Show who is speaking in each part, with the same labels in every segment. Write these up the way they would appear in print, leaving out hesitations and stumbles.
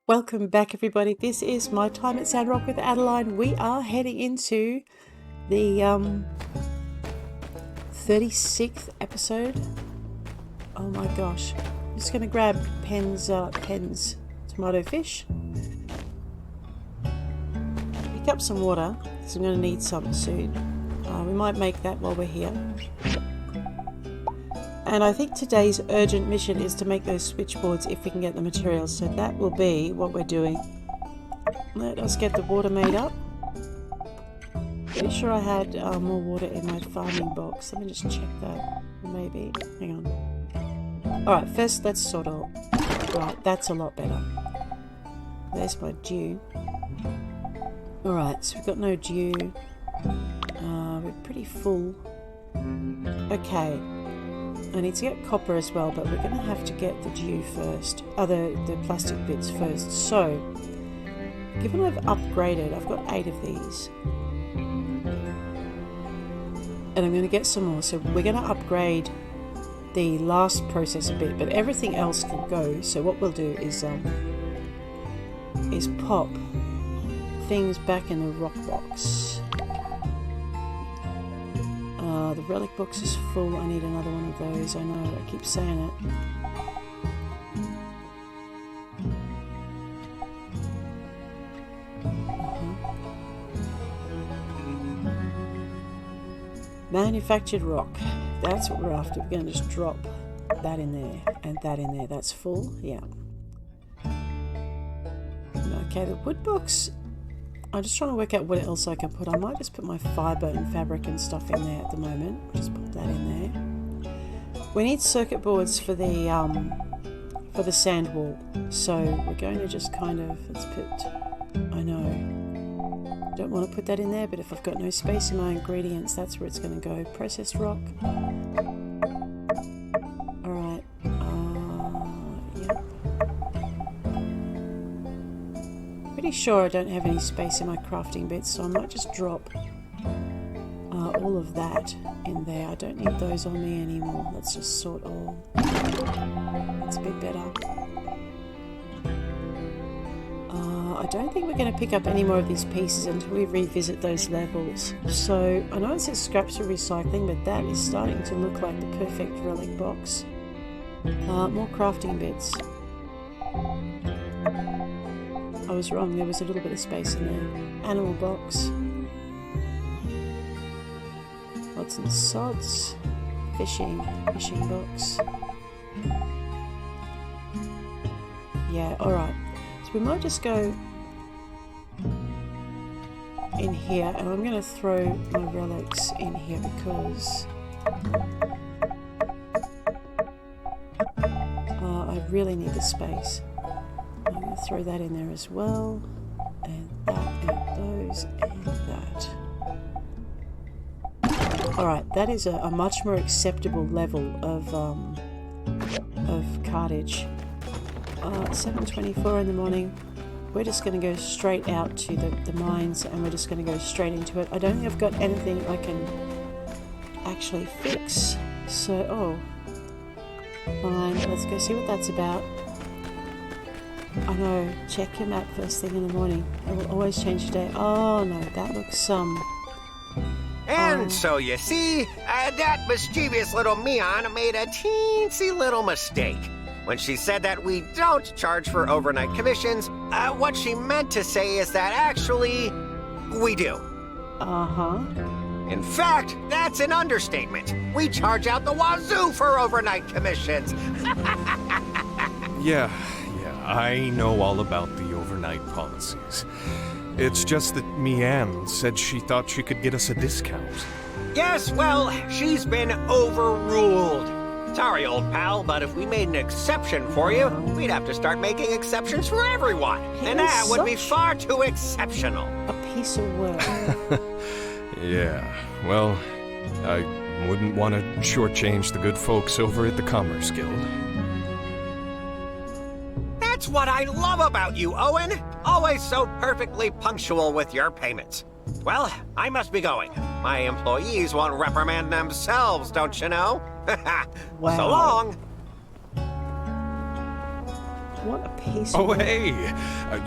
Speaker 1: Welcome back, everybody. This is My Time at Sandrock with Adeline. We are heading into the 36th episode. Oh my gosh. I'm just going to grab Penn's tomato fish. Pick up some water, because I'm going to need some soon. We might make that while we're here. And I think today's urgent mission is to make those switchboards if we can get the materials. So that will be what we're doing. Let us get the water made up. Pretty sure I had more water in my farming box. Let me just check that. Maybe. Hang on. Alright, first let's sort out. Right, that's a lot better. There's my dew. Alright, so we've got no dew. We're pretty full. Okay. I need to get copper as well, but we're going to have to get the dew first. The plastic bits first. So, given I've upgraded, I've got 8 of these. And I'm going to get some more. So we're going to upgrade the last processor bit, but everything else can go. So what we'll do is pop things back in the rock box. The relic box is full. I need another one of those. I know, I keep saying it. Manufactured rock. That's what we're after. We're going to just drop that in there and that in there. That's full. Yeah. Okay, the wood box. I'm just trying to work out what else I can put. I might just put my fibre and fabric and stuff in there at the moment. Just put that in there. We need circuit boards for the sand wall. So we're going to just kind of, let's put, I know, don't want to put that in there, but if I've got no space in my ingredients, that's where it's going to go. Processed rock. Alright. Yep. Pretty sure I don't have any space in my crafting bits, so I might just drop all of that in there. I don't need those on me anymore. Let's just sort all. That's a bit better. I don't think we're going to pick up any more of these pieces until we revisit those levels. So I know it says scraps for recycling, but that is starting to look like the perfect relic box. More crafting bits. I was wrong, there was a little bit of space in there. Animal box. Lots and sods. Fishing box. Yeah, alright. So we might just go in here, and I'm going to throw my relics in here because I really need the space. I'm going to throw that in there as well, and that, and those, and that. Alright, that is a much more acceptable level of cartage. 7:24 in the morning. We're just going to go straight out to the mines, and we're just going to go straight into it. I don't think I've got anything I can actually fix. So, fine, let's go see what that's about. I know, check your map first thing in the morning. It will always change your day. Oh no, that looks
Speaker 2: And so you see, that mischievous little Mian made a teensy little mistake. When she said that we don't charge for overnight commissions, what she meant to say is that actually, we do.
Speaker 1: Uh-huh.
Speaker 2: In fact, that's an understatement. We charge out the wazoo for overnight commissions.
Speaker 3: Yeah, I know all about the overnight policies. It's just that Mian said she thought she could get us a discount.
Speaker 2: Yes, well, she's been overruled. Sorry, old pal, but if we made an exception for you, we'd have to start making exceptions for everyone. And that would be far too exceptional.
Speaker 1: A piece of work.
Speaker 3: Yeah, well, I wouldn't want to shortchange the good folks over at the Commerce Guild.
Speaker 2: That's what I love about you, Owen. Always so perfectly punctual with your payments. Well, I must be going. My employees won't reprimand themselves, don't you know?
Speaker 1: Wow.
Speaker 2: So long.
Speaker 1: What a piece of
Speaker 3: Oh,
Speaker 1: work.
Speaker 3: hey!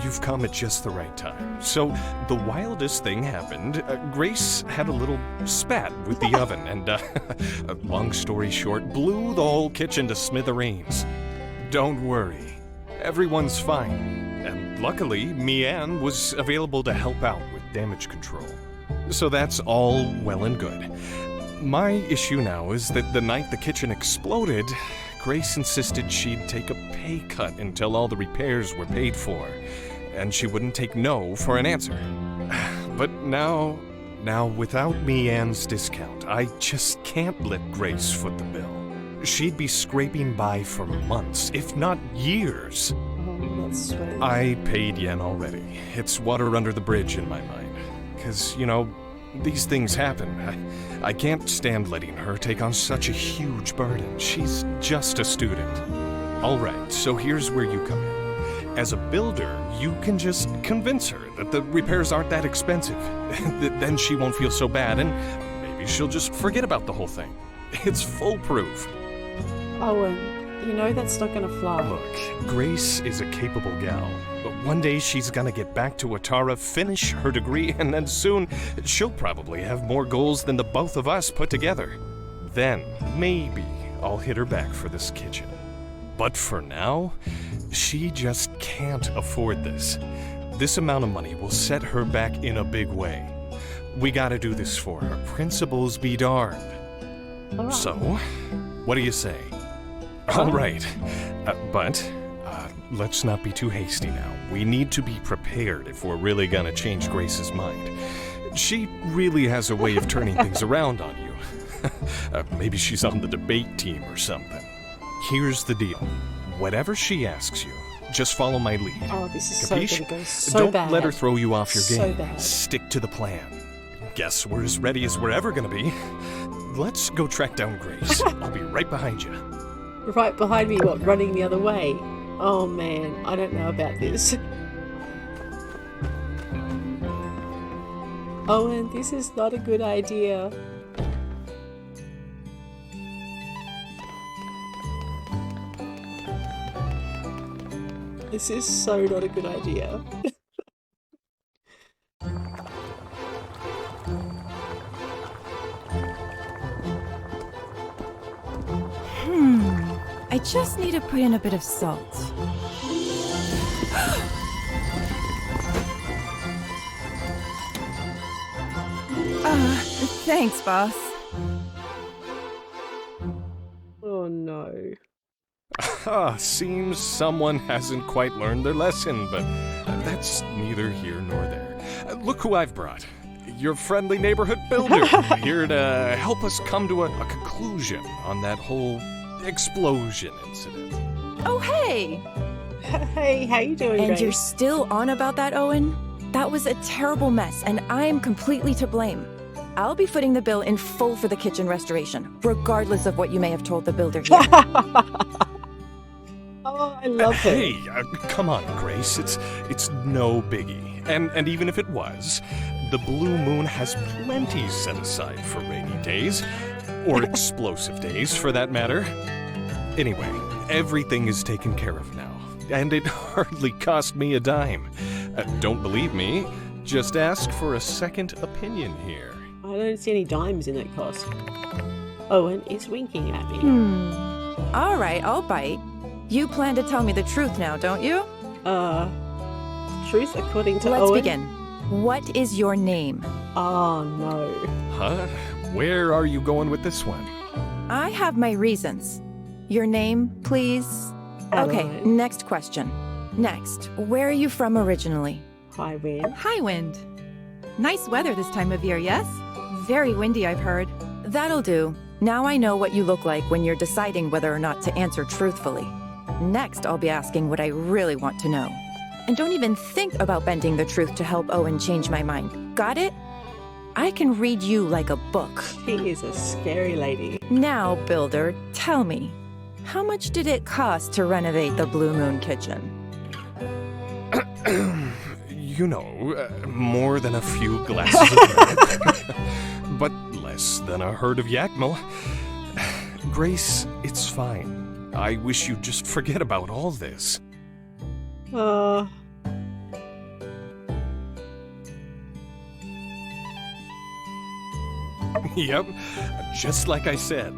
Speaker 3: You've come at just the right time. So, the wildest thing happened. Grace had a little spat with the oven, and, long story short, blew the whole kitchen to smithereens. Don't worry. Everyone's fine. And luckily, Mian was available to help out with damage control. So that's all well and good. My issue now is that the night the kitchen exploded, Grace insisted she'd take a pay cut until all the repairs were paid for, and she wouldn't take no for an answer. But now without Mian's discount, I just can't let Grace foot the bill. She'd be scraping by for months, if not years.
Speaker 1: Oh, that's sweet.
Speaker 3: I paid Yen already. It's water under the bridge in my mind. 'Cause, these things happen. I can't stand letting her take on such a huge burden. She's just a student. All right, so here's where you come in. As a builder, you can just convince her that the repairs aren't that expensive. Then she won't feel so bad, and maybe she'll just forget about the whole thing. It's foolproof.
Speaker 1: Owen, you know that's not gonna fly.
Speaker 3: Look, Grace is a capable gal, but one day she's gonna get back to Atara, finish her degree, and then soon she'll probably have more goals than the both of us put together. Then, maybe I'll hit her back for this kitchen. But for now, she just can't afford this. This amount of money will set her back in a big way. We gotta do this for her. Principles be darned.
Speaker 1: All right.
Speaker 3: So, what do you say? All right, but let's not be too hasty now. We need to be prepared if we're really gonna change Grace's mind. She really has a way of turning things around on you. Maybe she's on the debate team or something. Here's the deal. Whatever she asks you, just follow my lead.
Speaker 1: Oh, this is
Speaker 3: Capiche?
Speaker 1: so gonna go so
Speaker 3: Don't
Speaker 1: bad.
Speaker 3: let her throw you off your
Speaker 1: So
Speaker 3: game.
Speaker 1: bad.
Speaker 3: Stick to the plan. Guess we're as ready as we're ever gonna be. Let's go track down Grace. I'll be right behind you.
Speaker 1: Right behind me, what, running the other way? Oh man, I don't know about this. Owen, this is not a good idea. This is so not a good idea.
Speaker 4: I just need to put in a bit of salt. Thanks, boss.
Speaker 1: Oh no.
Speaker 3: Seems someone hasn't quite learned their lesson, but that's neither here nor there. Look who I've brought. Your friendly neighborhood builder, here to help us come to a conclusion on that whole explosion incident.
Speaker 4: Oh, hey!
Speaker 1: Hey, how you doing,
Speaker 4: And
Speaker 1: Grace?
Speaker 4: you're still on about that, Owen? That was a terrible mess, and I'm completely to blame. I'll be footing the bill in full for the kitchen restoration, regardless of what you may have told the builder here.
Speaker 1: Oh, I love it.
Speaker 3: Hey, come on, Grace. It's no biggie. And even if it was, the Blue Moon has plenty set aside for rainy days, or explosive days, for that matter. Anyway, everything is taken care of now, and it hardly cost me a dime. Don't believe me? Just ask for a second opinion here.
Speaker 1: I don't see any dimes in that cost. Owen is winking at me.
Speaker 4: All right, I'll bite. You plan to tell me the truth now, don't you?
Speaker 1: Truth according to
Speaker 4: Let's
Speaker 1: Owen?
Speaker 4: begin. What is your name?
Speaker 1: Oh no.
Speaker 3: Huh? Where are you going with this one?
Speaker 4: I have my reasons. Your name, please? Okay,
Speaker 1: Adeline.
Speaker 4: next question. Next, where are you from originally?
Speaker 1: Hi, Win.
Speaker 5: High wind. Nice weather this time of year, yes? Very windy, I've heard.
Speaker 4: That'll do. Now I know what you look like when you're deciding whether or not to answer truthfully. Next, I'll be asking what I really want to know. And don't even think about bending the truth to help Owen change my mind. Got it? I can read you like a book.
Speaker 1: She is a scary lady.
Speaker 4: Now, Builder, tell me, how much did it cost to renovate the Blue Moon kitchen?
Speaker 3: More than a few glasses of milk. But less than a herd of Yakmel. Grace, it's fine. I wish you'd just forget about all this.
Speaker 1: Uh,
Speaker 3: Yep, just like I said.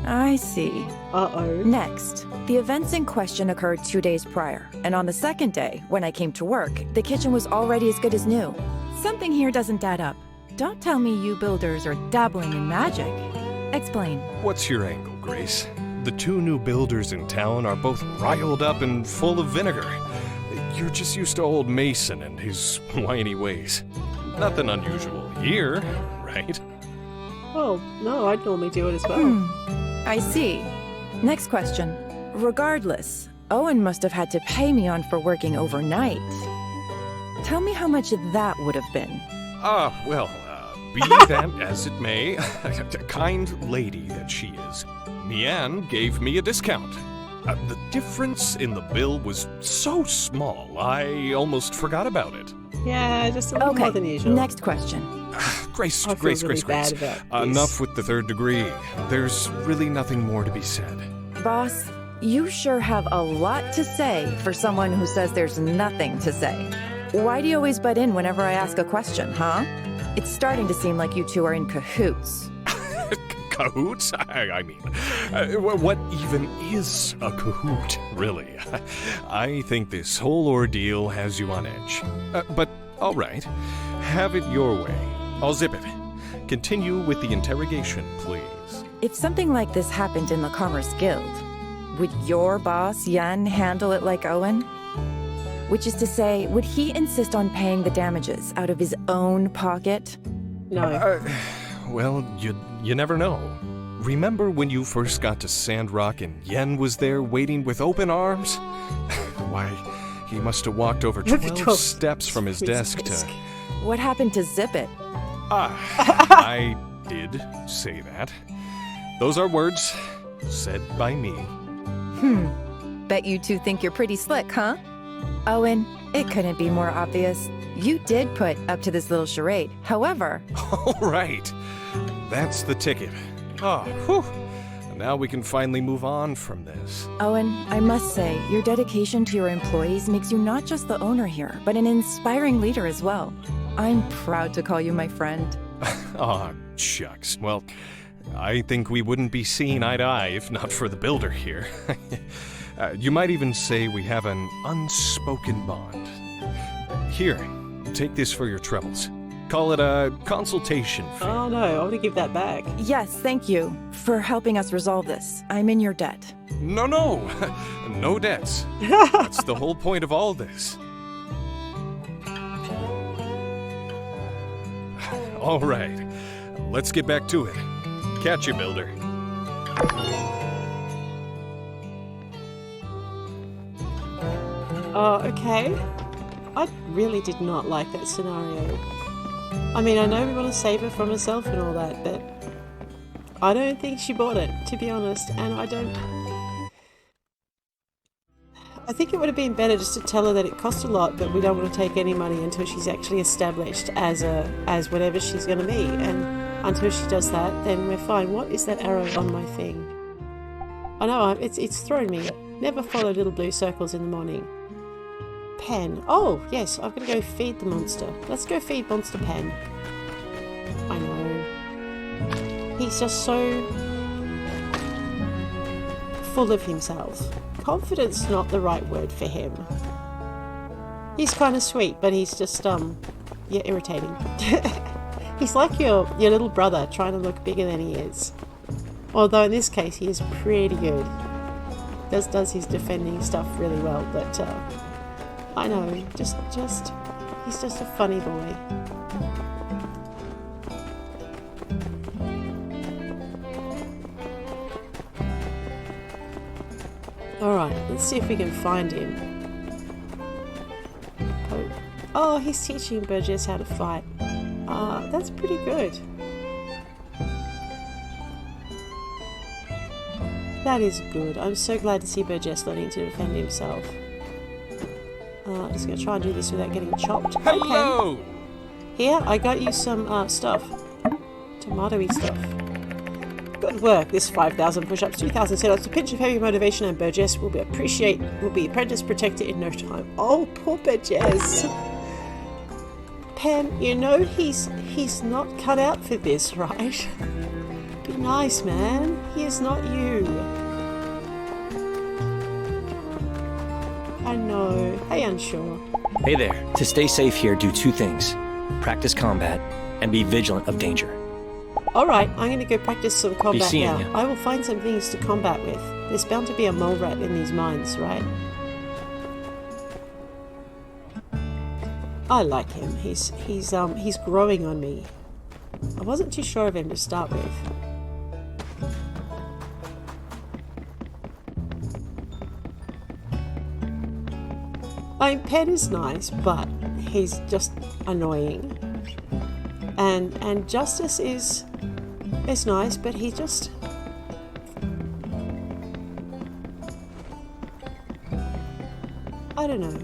Speaker 4: I see.
Speaker 1: uh-oh.
Speaker 4: Next, the events in question occurred 2 days prior, and on the second day, when I came to work, the kitchen was already as good as new.
Speaker 5: Something here doesn't add up. Don't tell me you builders are dabbling in magic. Explain.
Speaker 3: What's your angle, Grace? The two new builders in town are both riled up and full of vinegar. You're just used to old Mason and his whiny ways. Nothing unusual here, right?
Speaker 1: Oh, no, I'd normally do it as well.
Speaker 4: I see. Next question. Regardless, Owen must have had to pay me on for working overnight. Tell me how much that would have been.
Speaker 3: Be that as it may, a kind lady that she is, Mian gave me a discount. The difference in the bill was so small, I almost forgot about it.
Speaker 1: Yeah, just a little more than
Speaker 4: Okay,
Speaker 1: usual.
Speaker 4: next question.
Speaker 1: I feel really bad about this.
Speaker 3: Enough with the third degree. There's really nothing more to be said.
Speaker 4: Boss, you sure have a lot to say for someone who says there's nothing to say. Why do you always butt in whenever I ask a question, huh? It's starting to seem like you two are in cahoots.
Speaker 3: Cahoots? I mean, what even is a cahoot, really? I think this whole ordeal has you on edge. But, all right. Have it your way. I'll zip it. Continue with the interrogation, please.
Speaker 4: If something like this happened in the Commerce Guild, would your boss, Yan, handle it like Owen? Which is to say, would he insist on paying the damages out of his own pocket?
Speaker 1: No.
Speaker 3: Well, you never know. Remember when you first got to Sandrock and Yen was there waiting with open arms? Why, he must have walked over 12 steps from his desk to...
Speaker 4: What happened to Zip It?
Speaker 3: I did say that. Those are words said by me.
Speaker 4: Bet you two think you're pretty slick, huh? Owen, it couldn't be more obvious. You did put up to this little charade. However...
Speaker 3: All right. That's the ticket. Oh, whew. Now we can finally move on from this.
Speaker 4: Owen, I must say, your dedication to your employees makes you not just the owner here, but an inspiring leader as well. I'm proud to call you my friend.
Speaker 3: Aw, shucks. Well, I think we wouldn't be seeing eye to eye if not for the builder here. You might even say we have an unspoken bond. Here, take this for your troubles. Call it a consultation fee.
Speaker 1: Oh no, I want to give that back.
Speaker 4: Yes, thank you for helping us resolve this. I'm in your debt.
Speaker 3: No, no debts. That's the whole point of all this. All right, let's get back to it. Catch you, builder.
Speaker 1: Okay. I really did not like that scenario. I mean, I know we want to save her from herself and all that, but I don't think she bought it, to be honest, and I think it would have been better just to tell her that it cost a lot, but we don't want to take any money until she's actually established as whatever she's going to be, and until she does that, then we're fine. What is that arrow on my thing? I know, it's thrown me. Never follow little blue circles in the morning. Pen. Oh, yes, I've got to go feed the monster. Let's go feed Monster Pen. I know. He's just so full of himself. Confidence not the right word for him. He's kind of sweet, but he's just, yeah, irritating. He's like your little brother trying to look bigger than he is. Although in this case, he is pretty good. Does his defending stuff really well, but, I know, he's just a funny boy. Alright, let's see if we can find him. Oh, he's teaching Burgess how to fight. That's pretty good. That is good. I'm so glad to see Burgess learning to defend himself. Just gonna try and do this without getting chopped.
Speaker 3: Hello!
Speaker 1: Okay. Here, I got you some stuff. Tomatoey stuff. Good work. This 5,000 push-ups, 2,000 sit-ups, a pinch of heavy motivation, and Burgess will be apprentice protector in no time. Oh, poor Burgess. Pen, you know he's not cut out for this, right? Be nice, man. He is not you. I know. Hey, Unsure.
Speaker 6: Hey there. To stay safe here, do 2 things. Practice combat and be vigilant of danger.
Speaker 1: Alright, I'm going to go practice some combat
Speaker 6: seeing
Speaker 1: now.
Speaker 6: ya.
Speaker 1: I will find some things to combat with. There's bound to be a mole rat in these mines, right? I like him. He's growing on me. I wasn't too sure of him to start with. I mean, Pen is nice, but he's just annoying. And Justice is nice, but he just... I don't know.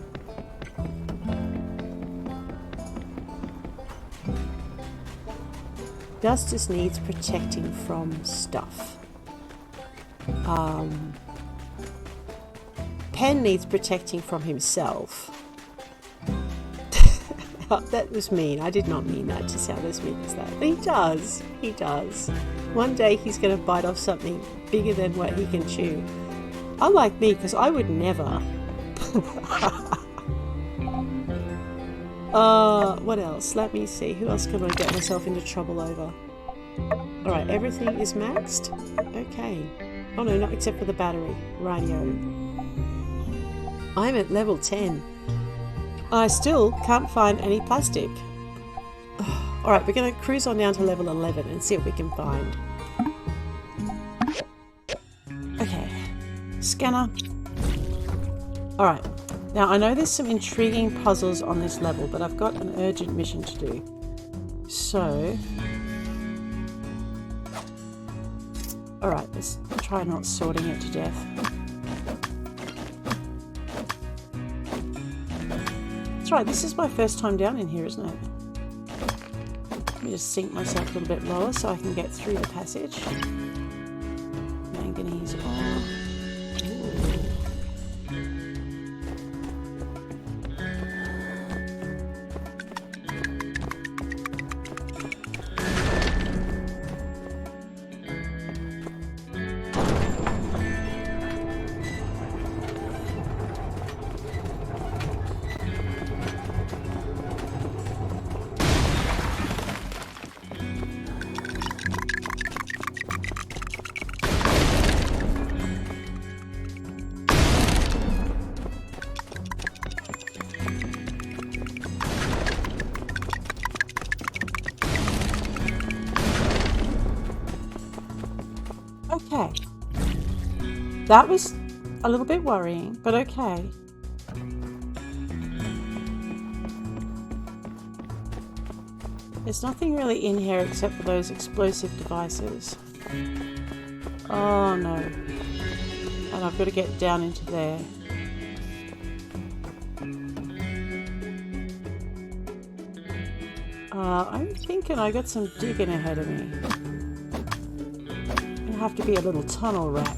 Speaker 1: Justice needs protecting from stuff. Pen needs protecting from himself. That was mean. I did not mean that to sound as mean as that. But he does. He does. One day he's going to bite off something bigger than what he can chew. Unlike me, because I would never. What else? Let me see. Who else can I get myself into trouble over? Alright, everything is maxed? Okay. Oh no, not except for the battery. Radio. I'm at level 10. I still can't find any plastic. Alright, we're going to cruise on down to level 11 and see what we can find. Okay. Scanner. Alright. Now, I know there's some intriguing puzzles on this level, but I've got an urgent mission to do. So... Alright, let's try not sorting it to death. That's right, this is my first time down in here, isn't it? Let me just sink myself a little bit lower so I can get through the passage. Manganese ore. Okay. That was a little bit worrying, but okay. There's nothing really in here except for those explosive devices. Oh no. And I've got to get down into there. I'm thinking I got some digging ahead of me. Gonna have to be a little tunnel rat.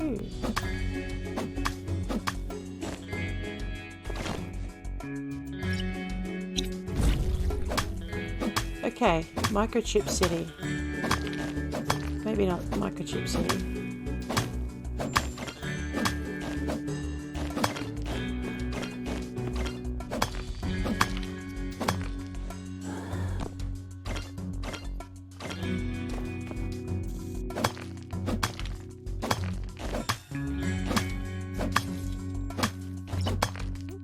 Speaker 1: Ooh. Okay, Microchip City. Maybe not Microchip City.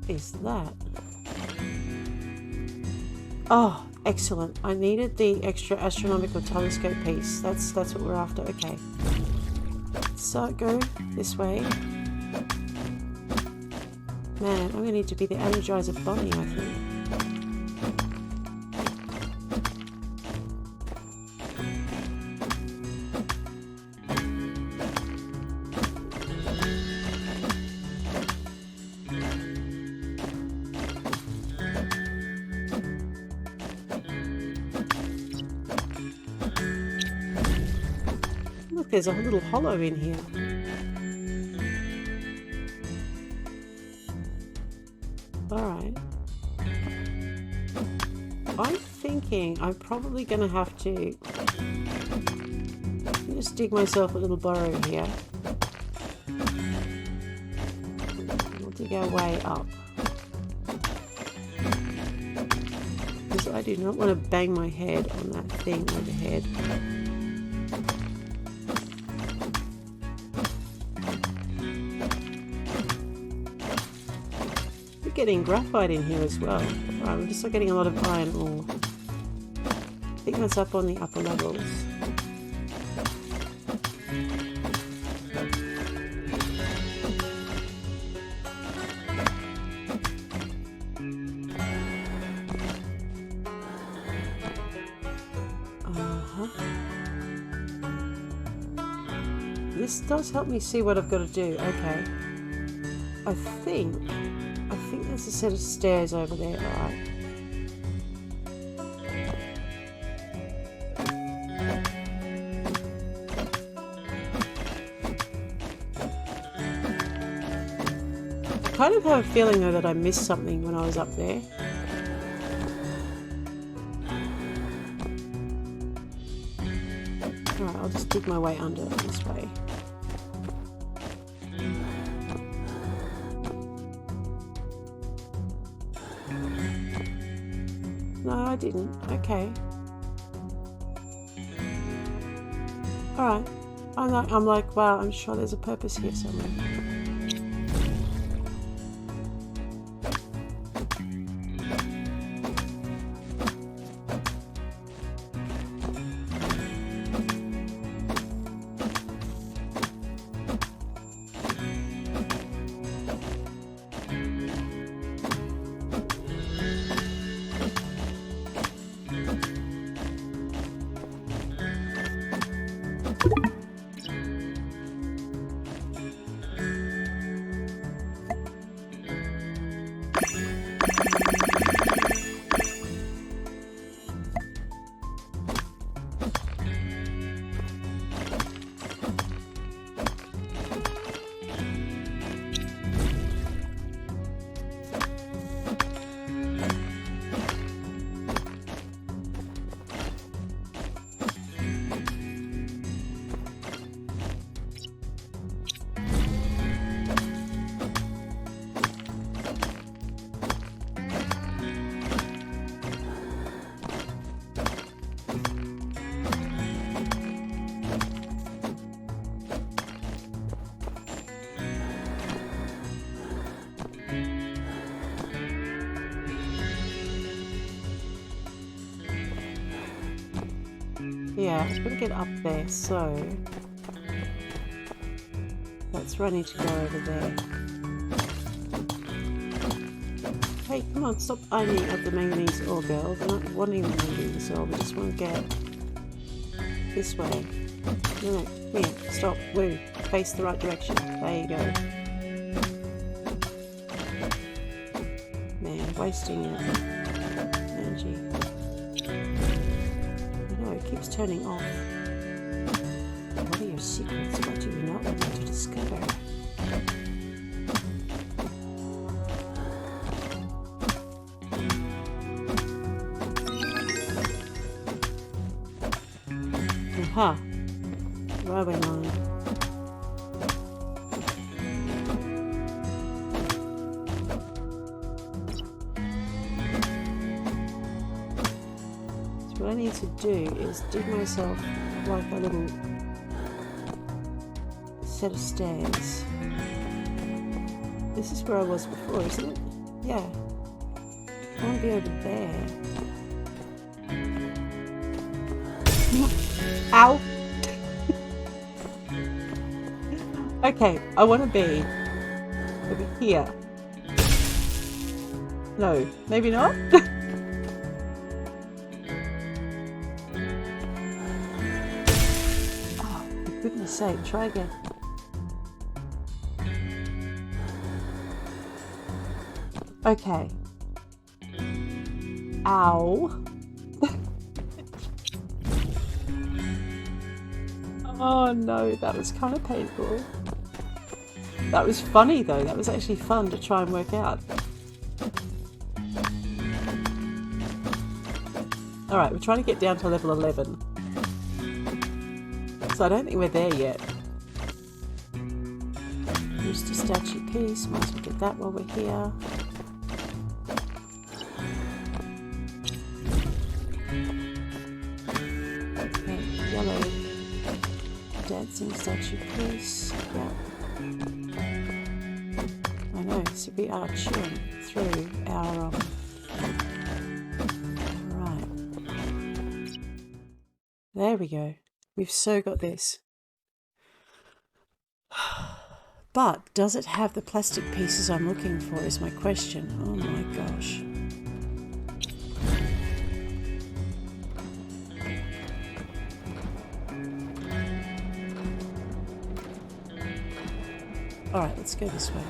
Speaker 1: Is that? Oh, excellent. I needed the extra astronomical telescope piece. That's what we're after. Okay. So go this way. Man, I'm gonna need to be the Energizer Bunny, I think. there's a little hollow in here. Alright. I'm thinking I'm probably going to have to just dig myself a little burrow here. We'll dig our way up. Because I do not want to bang my head on that thing overhead. We're getting graphite in here as well. Right, we're just getting a lot of iron ore. I think that's up on the upper levels. This does help me see what I've got to do. Okay. I think there's a set of stairs over there. Alright. I kind of have a feeling though that I missed something when I was up there. Alright, I'll just dig my way under this way. No, I didn't. Okay. Alright. I'm like, wow, I'm sure there's a purpose here somewhere. Yeah, I've got to get up there, so that's where I need to go over there. Hey, come on, stop aiming at the manganese ore, girl. We're not wanting the manganese ore, we just want to get this way. No, here, stop, woo, face the right direction. There you go. Man, wasting your energy. It keeps turning off. What are your secrets? What do you not want me to discover? Aha! Railway line. What I need to do is dig myself like a little set of stairs. This is where I was before, isn't it? Yeah. I want to be over there. Ow! Okay, I want to be over here. No, maybe not? Goodness sake, try again. Okay. Ow. Oh no, that was kind of painful. That was funny though, that was actually fun to try and work out. Alright, we're trying to get down to level 11. So I don't think we're there yet. Used a statue piece, might as well get that while we're here. Okay, yellow dancing statue piece. Yeah. I know, so we are chewing through our right. There we go. We've so got this. But does it have the plastic pieces I'm looking for is my question. Oh my gosh. Alright, let's go this way.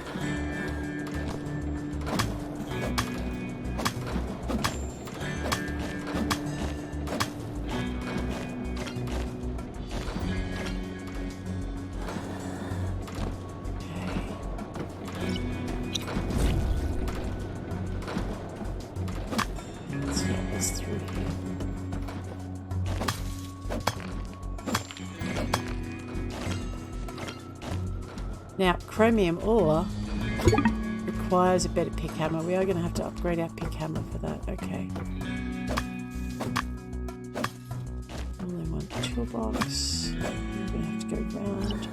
Speaker 1: Now, chromium ore requires a better pick hammer. We are going to have to upgrade our pick hammer for that. Okay. Only one toolbox. We're going to have to go round.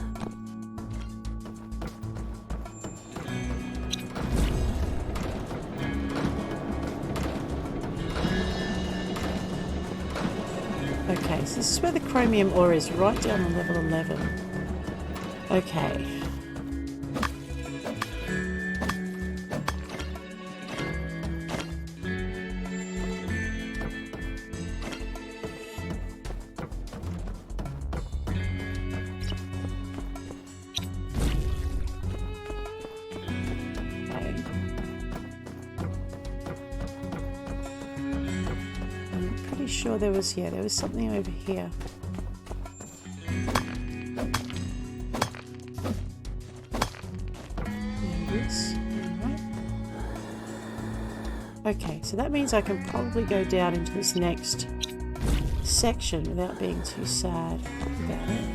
Speaker 1: Okay, so this is where the chromium ore is, right down on level 11. Okay. Sure there was something over here. There it is. Right. Okay, so that means I can probably go down into this next section without being too sad about it.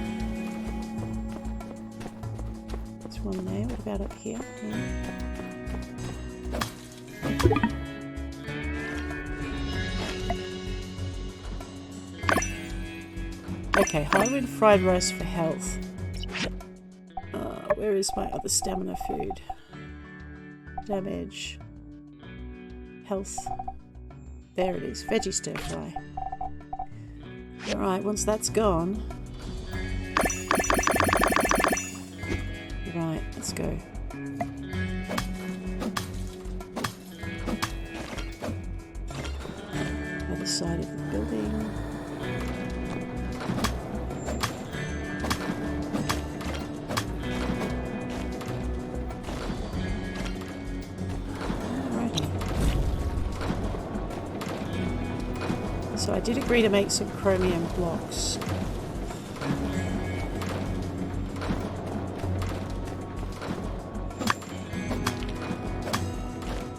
Speaker 1: There's one there. What about up here? Okay, high wind fried rice for health. Where is my other stamina food? Damage. Health. There it is. Veggie stir fry. Alright, once that's gone. Right, let's go. Other side of the building. So I did agree to make some chromium blocks.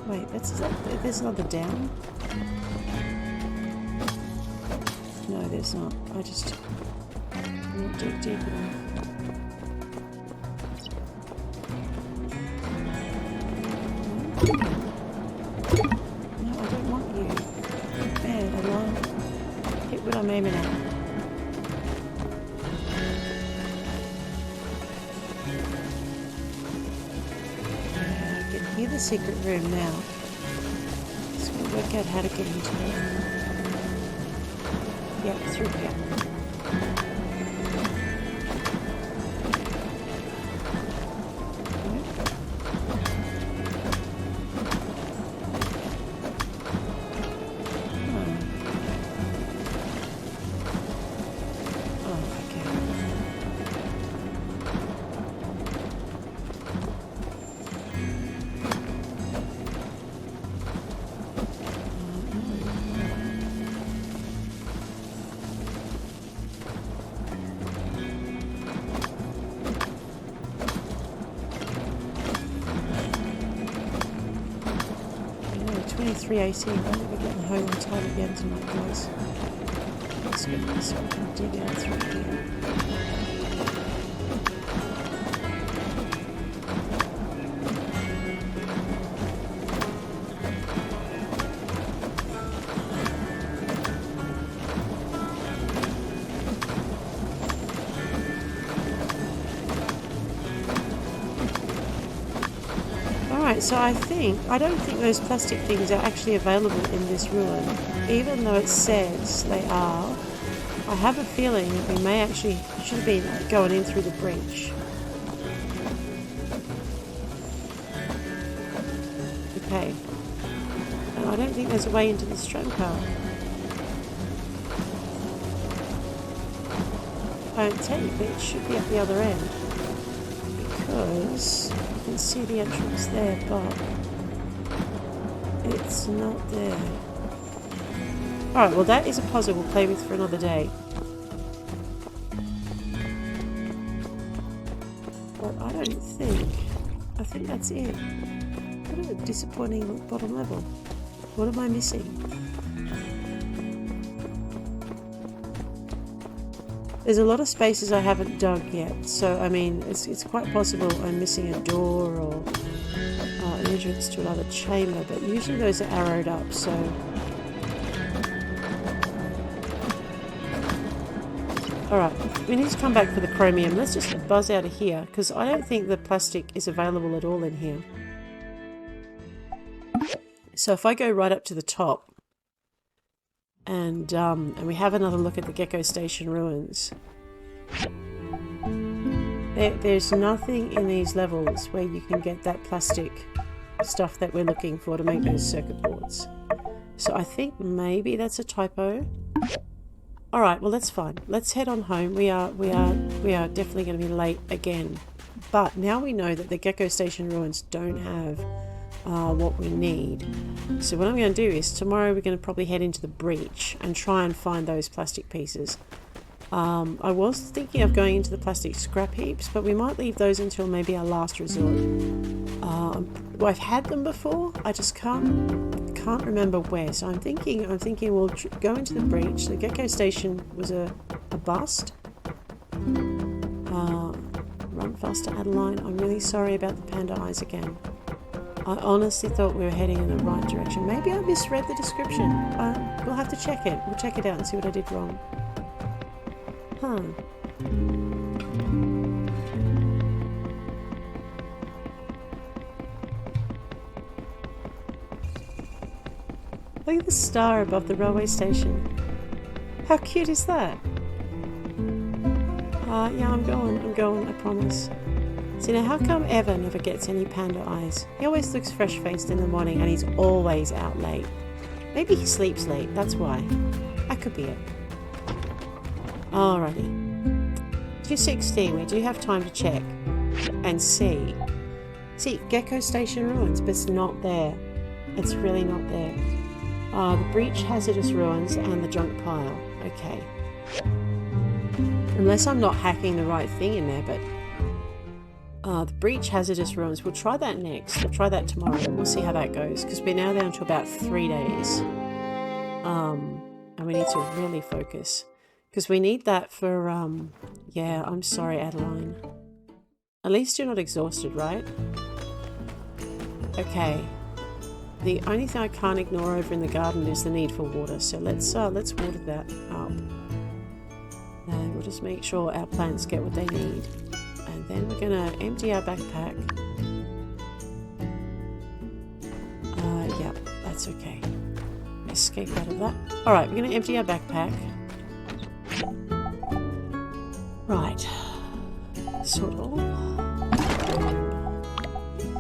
Speaker 1: Wait, there's another down? No, there's not. I just won't dig deep enough. What I'm aiming at. I can hear the secret room now. Just going to work out how to get into it. Yep, through here. 3:18. I'm never getting home on time again tonight, guys. Let's get this so I can dig out through here. Alright, so I don't think those plastic things are actually available in this ruin, even though it says they are. I have a feeling that we may actually should have been going in through the breach. Okay. And I don't think there's a way into this tram car. I don't technically it should be at the other end. Because you can see the entrance there, but it's not there. Alright, well that is a puzzle we'll play with for another day. But I think that's it. What a disappointing bottom level. What am I missing? There's a lot of spaces I haven't dug yet, so I mean, it's quite possible I'm missing a door or an entrance to another chamber, but usually those are arrowed up, so... Alright, we need to come back for the chromium. Let's just buzz out of here, because I don't think the plastic is available at all in here. So if I go right up to the top, and we have another look at the Gecko Station ruins. There's nothing in these levels where you can get that plastic stuff that we're looking for to make those circuit boards. So I think maybe that's a typo. Alright, well that's fine. Let's head on home. We are definitely going to be late again. But now we know that the Gecko Station ruins don't have what we need. So what I'm going to do is tomorrow we're going to probably head into the breach and try and find those plastic pieces. I was thinking of going into the plastic scrap heaps, but we might leave those until maybe our last resort. I've had them before, I just can't remember where. So I'm thinking we'll go into the breach. The Gecko Station was a bust. Run faster, Adeline. I'm really sorry about the panda eyes again. I honestly thought we were heading in the right direction. Maybe I misread the description. We'll have to check it. We'll check it out and see what I did wrong. Huh. Look at the star above the railway station. How cute is that? Yeah, I'm going, I promise. So now how come Evan never gets any panda eyes? He always looks fresh-faced in the morning and he's always out late. Maybe he sleeps late, that's why. That could be it. Alrighty. 2:16, we do have time to check and see. See, Gecko Station ruins, but it's not there. It's really not there. The breach hazardous ruins and the junk pile. Okay. Unless I'm not hacking the right thing in there, but... the breach hazardous ruins, we'll try that next. We'll try that tomorrow. We'll see how that goes, because we're now down to about 3 days. And we need to really focus. Because we need that for, yeah, I'm sorry, Adeline. At least you're not exhausted, right? Okay. The only thing I can't ignore over in the garden is the need for water. So let's water that up. And we'll just make sure our plants get what they need. And then we're going to empty our backpack. Yeah, that's okay. Escape out of that. Alright, we're going to empty our backpack. Right. Sort of.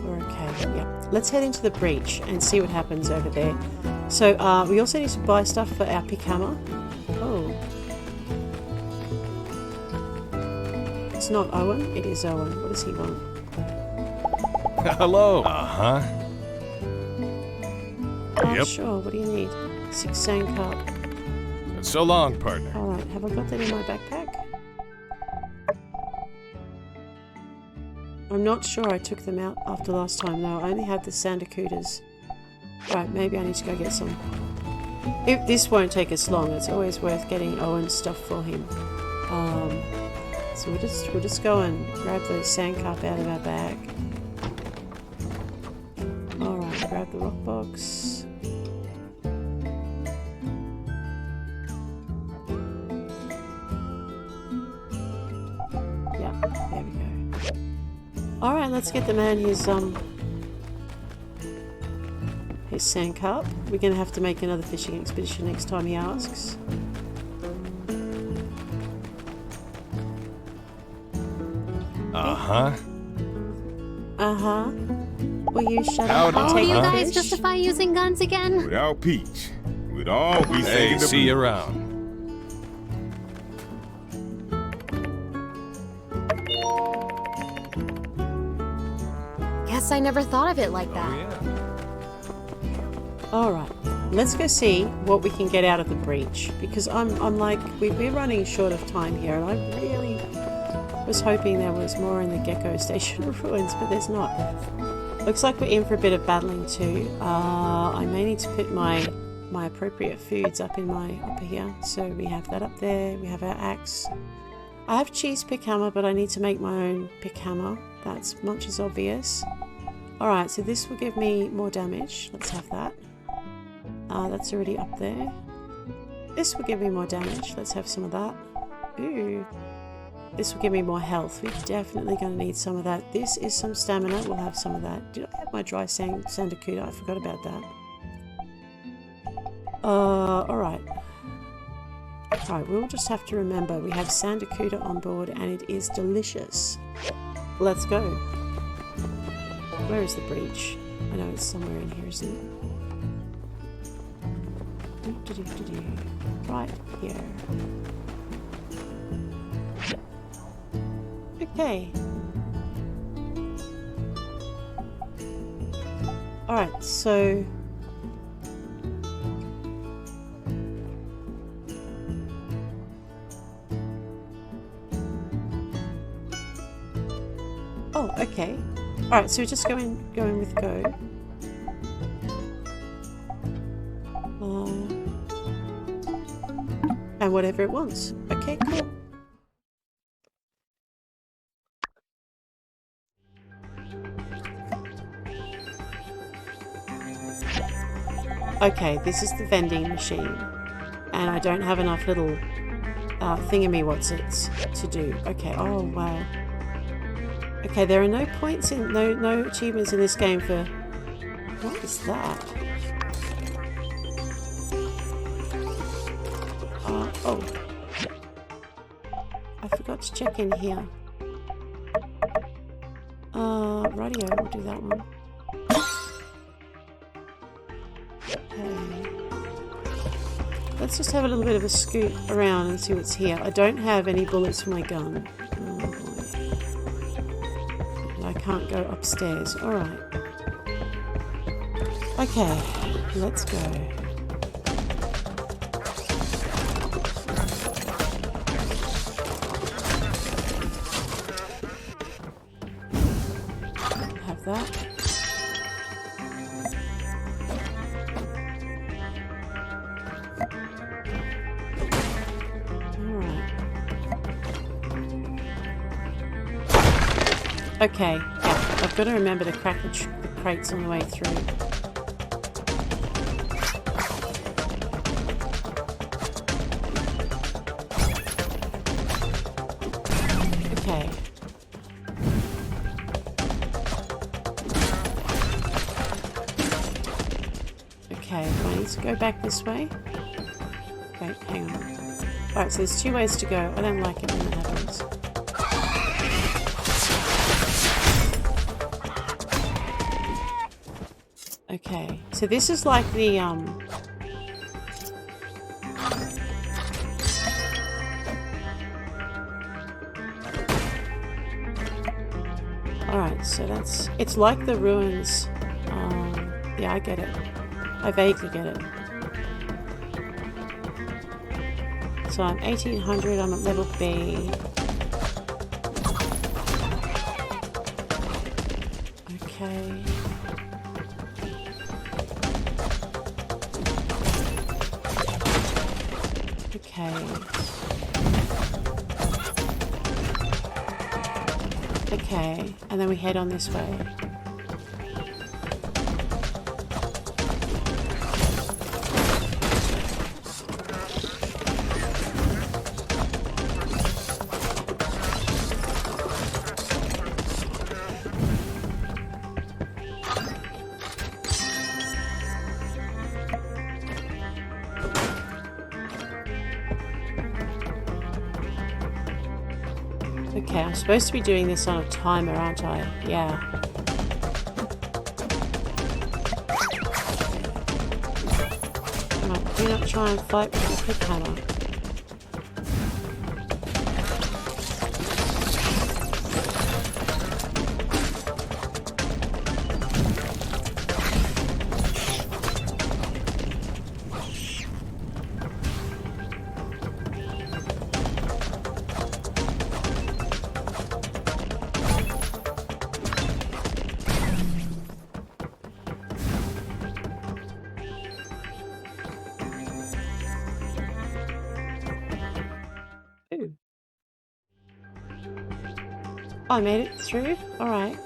Speaker 1: We're okay, yeah. Let's head into the breach and see what happens over there. So, we also need to buy stuff for our pick hammer. Oh. It's not Owen, it is Owen. What does he want?
Speaker 3: Hello. Uh-huh.
Speaker 1: Oh,
Speaker 3: Yep.
Speaker 1: sure. What do you need? 6 sand carp.
Speaker 3: So long, partner.
Speaker 1: Alright, have I got that in my backpack? I'm not sure I took them out after last time though. I only had the Sandacootas. Right, maybe I need to go get some. This won't take us long. It's always worth getting Owen's stuff for him. So we'll just go and grab those sand carp out of our bag. Alright, grab the rock box. Yeah, there we go. Alright, let's get the man his sand carp. We're gonna have to make another fishing expedition next time he asks.
Speaker 3: Uh-huh.
Speaker 1: Uh-huh. Will you shut
Speaker 3: Howdy.
Speaker 1: up and
Speaker 7: Oh,
Speaker 1: take
Speaker 7: you
Speaker 1: the
Speaker 7: guys
Speaker 1: fish?
Speaker 7: justify using guns again?
Speaker 8: Without Peach, we'd all be
Speaker 3: Hey,
Speaker 8: singing the
Speaker 3: see you
Speaker 8: blues.
Speaker 3: around.
Speaker 7: Guess I never thought of it like that.
Speaker 1: Alright, let's go see what we can get out of the breach. Because I'm like, we're running short of time here, and I really was hoping there was more in the Gecko Station ruins, but there's not. Looks like we're in for a bit of battling too. I may need to put my appropriate foods up here. So we have that up there, we have our axe. I have cheese pick hammer, but I need to make my own pick hammer. That's much as obvious. Alright, so this will give me more damage. Let's have that. That's already up there. This will give me more damage. Let's have some of that. Ooh. This will give me more health. We're definitely going to need some of that. This is some stamina. We'll have some of that. Did I have my dry sandakuta? I forgot about that. Alright. Alright, we'll just have to remember we have sandakuta on board and it is delicious. Let's go. Where is the breach? I know it's somewhere in here, isn't it? Right here. Okay. Alright, so... Oh, okay. Alright, so we're just going with go. And whatever it wants. Okay, cool. Okay, this is the vending machine. And I don't have enough little thingamywhatsits to do. Okay, oh wow. Okay, there are no points in, no achievements in this game for... What is that? Oh. I forgot to check in here. Radio, we'll do that one. Okay. Let's just have a little bit of a scoot around and see what's here. I don't have any bullets for my gun. Oh boy. I can't go upstairs. Alright. Okay, let's go. Have that. Okay, yeah, I've got to remember to crack the crates on the way through. Okay. Okay, do I need to go back this way? Wait, hang on. Alright, so there's two ways to go. I don't like it when that happens. Okay, so this is like the, Alright, so that's... It's like the ruins. Yeah, I get it. I vaguely get it. So I'm 1800, I'm at level B. Okay. Okay, and then we head on this way. Okay, I'm supposed to be doing this on a timer, aren't I? Yeah. Come on, do not try and fight with the quick hammer. Ooh. I made it through? Alright.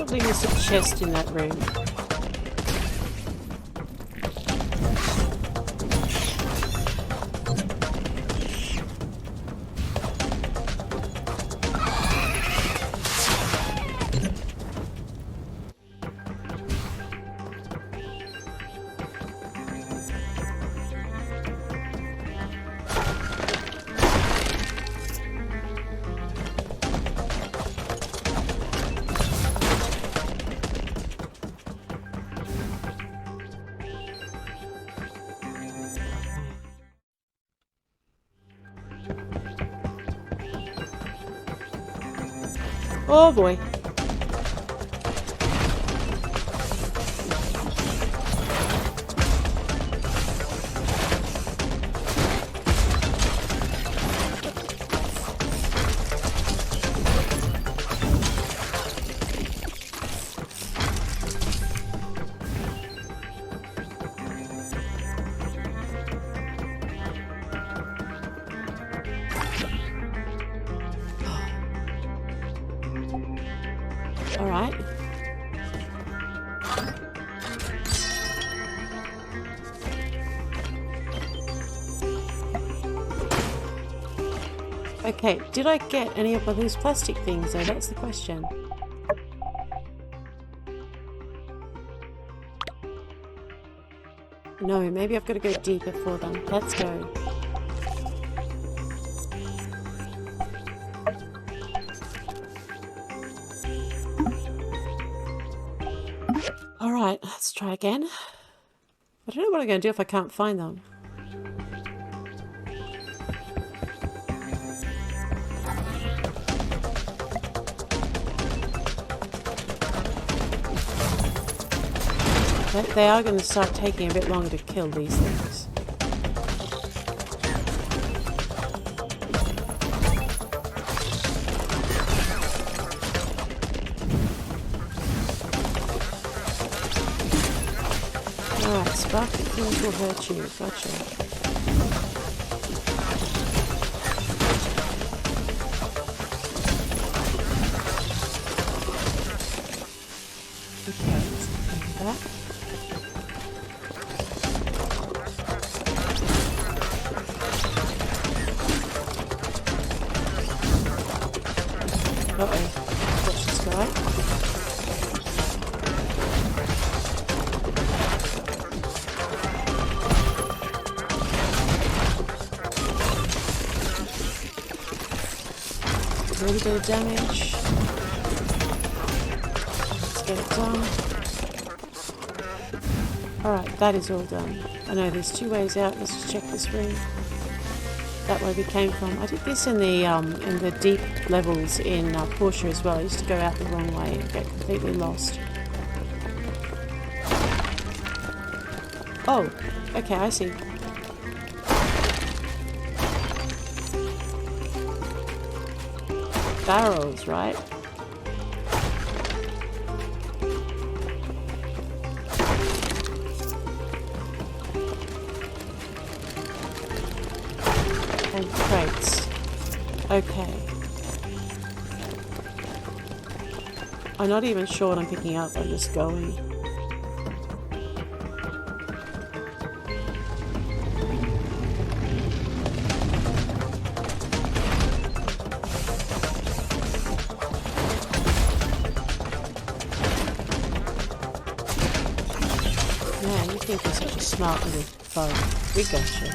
Speaker 1: There's a chest in that room. Oh boy. All right. Okay, did I get any of those plastic things though? That's the question. No, maybe I've got to go deeper for them. Let's go. Alright, let's try again. I don't know what I'm going to do if I can't find them. They are going to start taking a bit longer to kill these things. Sparkly things will hurt you. Gotcha. Okay, let's do that. Uh-oh. Watch this guy. A little bit of damage. Let's get it done. Alright, that is all done. I know there's two ways out. Let's just check this room. That way we came from. I did this in the deep levels in Portia as well. I used to go out the wrong way and get completely lost. Oh, okay, I see. Barrels, right? And crates. Okay. I'm not even sure what I'm picking up, I'm just going. Man, you think you're such a smart little foe. We got you.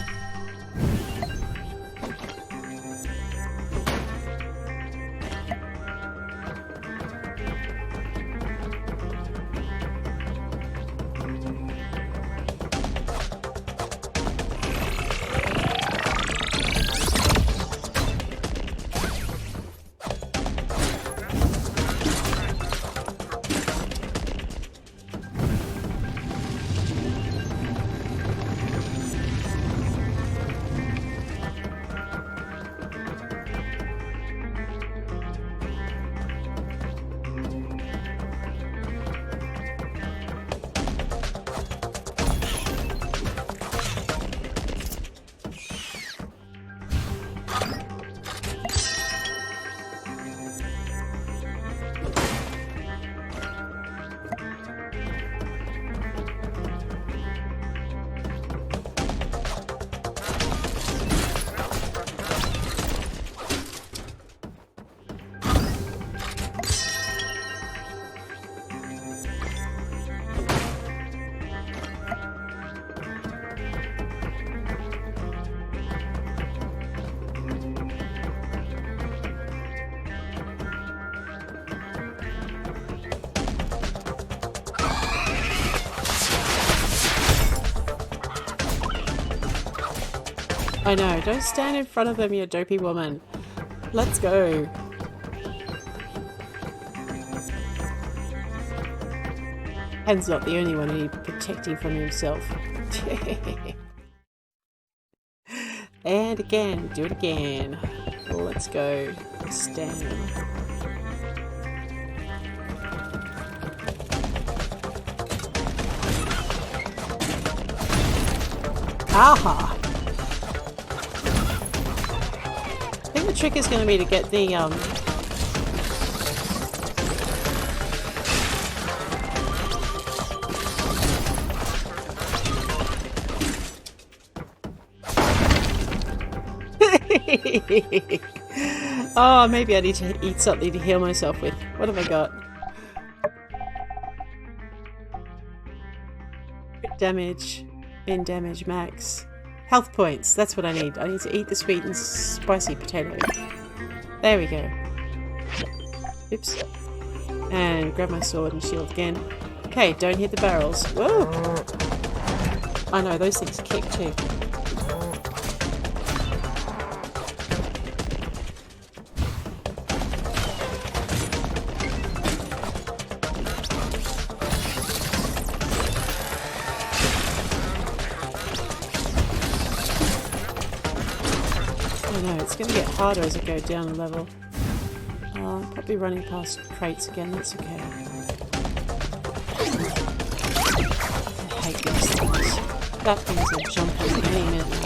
Speaker 1: I know, don't stand in front of them, you dopey woman. Let's go. Ken's not the only one who needs protecting from himself. And again, do it again. Oh, let's go. Stand. Aha! I think the trick is going to be to get the oh, maybe I need to eat something to heal myself with. What have I got? Damage. In damage max. Health points. That's what I need. I need to eat the sweet and spicy potato. There we go. Oops. And grab my sword and shield again. Okay, don't hit the barrels. Whoa! I know, those things kick too. It's going to get harder as I go down the level. I'm probably running past crates again, that's okay. I hate these things. That thing's a jumping any minute now.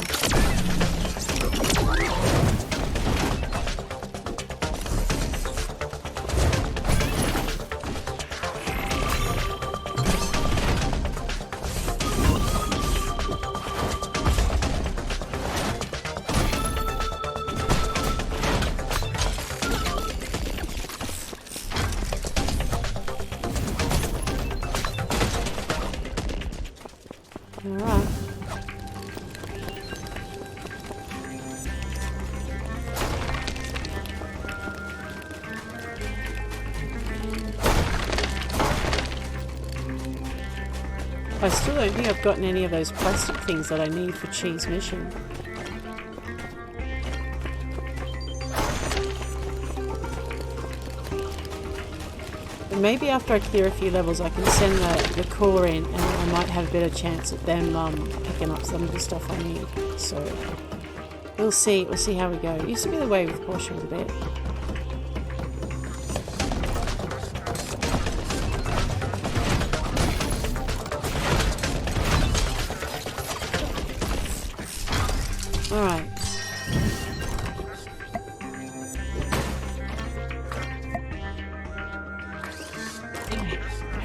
Speaker 1: Alright. I still don't think I've gotten any of those plastic things that I need for Chi's mission. But maybe after I clear a few levels I can send the core in and I might have a better chance at them picking up some of the stuff I need. So we'll see how we go. It used to be the way with Portia a bit. Alright.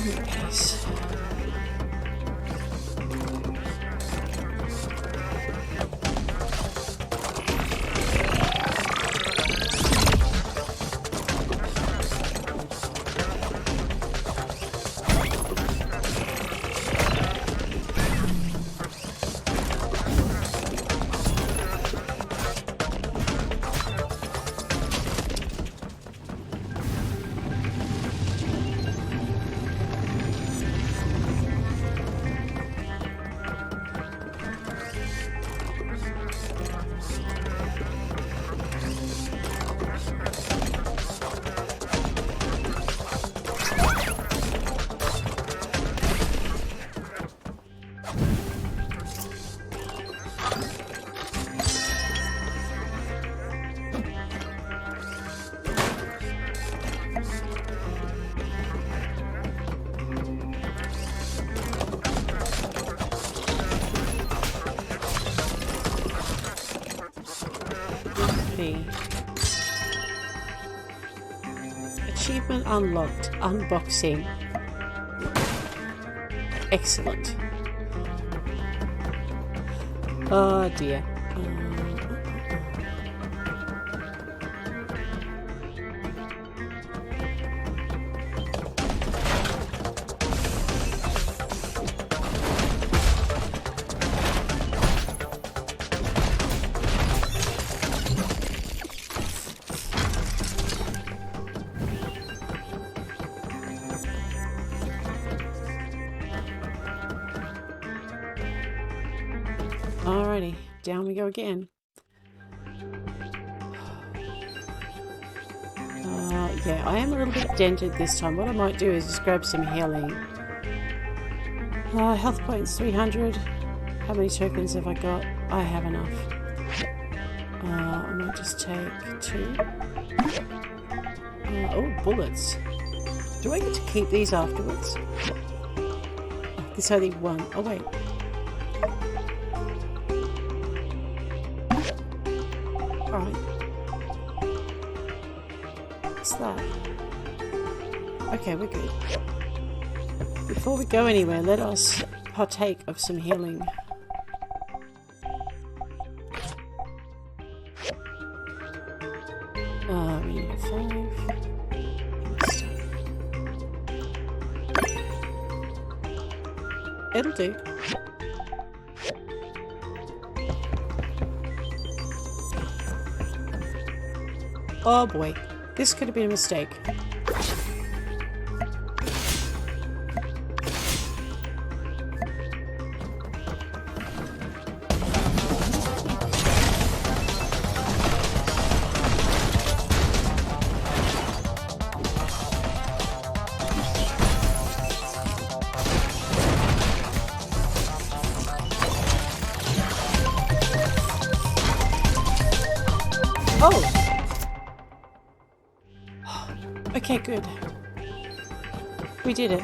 Speaker 1: Yes. Achievement unlocked. Unboxing. Excellent. Oh dear. Alrighty, down we go again. Yeah, I am a little bit dented this time. What I might do is just grab some healing. Health points 300. How many tokens have I got? I have enough. I might just take 2. Oh, bullets. Do I get to keep these afterwards? There's only 1. Oh, wait. Alright. What's that? Okay, we're good. Before we go anywhere, let us partake of some healing. We need a 5. It'll do. Oh boy, this could have been a mistake. Oh! Okay, good. We did it.